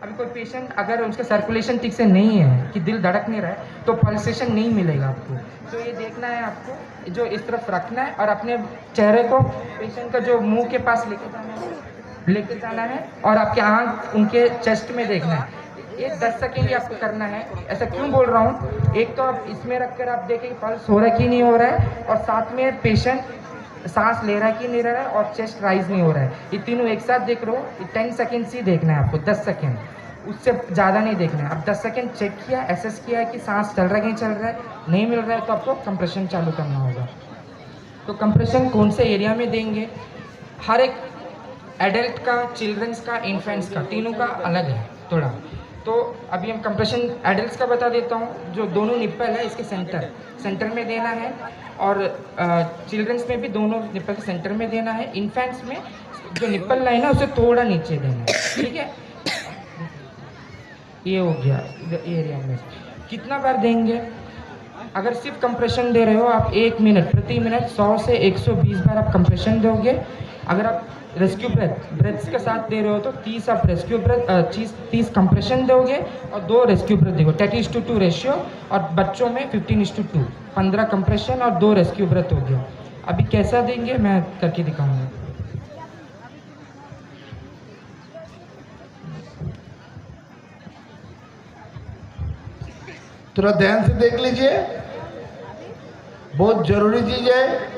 अभी कोई पेशेंट अगर उसका सर्कुलेशन ठीक से नहीं है, कि दिल धड़क नहीं रहा है, तो पल्सेशन नहीं मिलेगा आपको। तो ये देखना है आपको, जो इस तरफ रखना है और अपने चेहरे को पेशेंट का जो मुंह के पास लेके जाना है और आपके आँख उनके चेस्ट में देखना है। ये 10 सेकेंड ही आपको करना है। ऐसा क्यों बोल रहा हूँ, एक तो आप इसमें रखकर आप देखें कि पल्स हो रहा है कि नहीं हो रहा है, और साथ में पेशेंट सांस ले रहा है कि नहीं ले रहा है, और चेस्ट राइज नहीं हो रहा है। ये तीनों एक साथ देख रहे हो। 10 सेकेंड्स ही देखना है आपको, 10 सेकेंड, उससे ज़्यादा नहीं देखना है। अब 10 सेकेंड चेक किया, एसेस किया है कि सांस चल रहा है कि नहीं चल रहा है, नहीं मिल रहा है, तो आपको कंप्रेशन चालू करना होगा। तो कंप्रेशन कौन से एरिया में देंगे, हर एक एडल्ट का, चिल्ड्रंस का, इन्फेंट्स का, तीनों का अलग है थोड़ा। तो अभी हम कंप्रेशन एडल्ट्स का बता देता हूँ। जो दोनों निप्पल है इसके सेंटर में देना है, और चिल्ड्रंस में भी दोनों निप्पल के सेंटर में देना है। इन्फेंट्स में जो निप्पल लाइन है उसे थोड़ा नीचे देना है, ठीक है। ये हो गया एरिया में। कितना बार देंगे, अगर सिर्फ कंप्रेशन दे रहे हो आप 1 मिनट, प्रति मिनट 100 से 120 बार आप कंप्रेशन दोगे। अगर आप रेस्क्यू ब्रेथ्स के साथ दे रहे हो तो 30 आप रेस्क्यू ब्रेथ 30 कंप्रेशन दोगे और 2 रेस्क्यू ब्रेथ दोगे। 10:2 रेशियो। और बच्चों में 15:2, 15 कंप्रेशन और 2 रेस्क्यू ब्रेथ हो गया। अभी कैसा देंगे मैं करके दिखाऊंगा। थोड़ा ध्यान से देख लीजिए, बहुत जरूरी चीज है।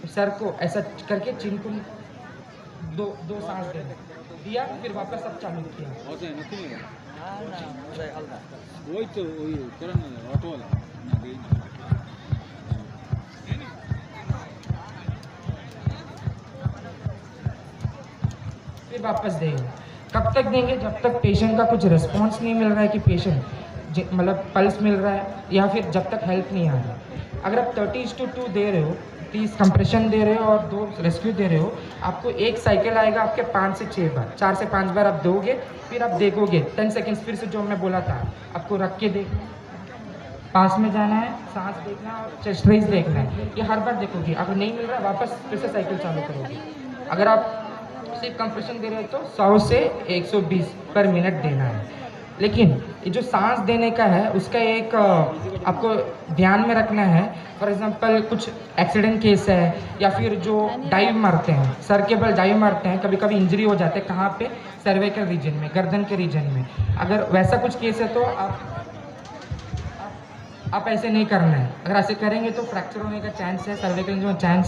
सर को ऐसा करके चिन को दो सांस दिया, फिर वापस सब चालू किया। फिर वापस देंगे। कब तक देंगे, जब तक पेशेंट का कुछ रिस्पॉन्स नहीं मिल रहा है कि पेशेंट मतलब पल्स मिल रहा है, या फिर जब तक हेल्प नहीं आ रहा। अगर आप 30:2 दे रहे हो, 30 कंप्रेशन दे रहे हो और 2 रेस्क्यू दे रहे हो, आपको एक साइकिल आएगा आपके 5 से 6 बार, 4 से 5 बार आप दोगे। फिर आप देखोगे 10 सेकेंड्स, फिर से जो मैं बोला था आपको रख के देखना, पास में जाना है, सांस देखना और चेस्ट रेज देखना है। ये हर बार देखोगे। अगर नहीं मिल रहा वापस फिर से साइकिल चालू करोगे। अगर आप सिर्फ कंप्रेशन दे रहे हो तो 100 से 120 पर मिनट देना है। लेकिन ये जो सांस देने का है उसका एक आपको ध्यान में रखना है। फॉर एग्जांपल कुछ एक्सीडेंट केस है, या फिर जो डाइव मारते हैं, सर के बल डाइव मारते हैं, कभी कभी इंजरी हो जाते हैं। कहाँ पे, सर्वाइकल रीजन में, गर्दन के रीजन में। अगर वैसा कुछ केस है तो आप ऐसे नहीं करना है। अगर ऐसे करेंगे तो फ्रैक्चर होने का चांस है, सर्वाइकल जो चांस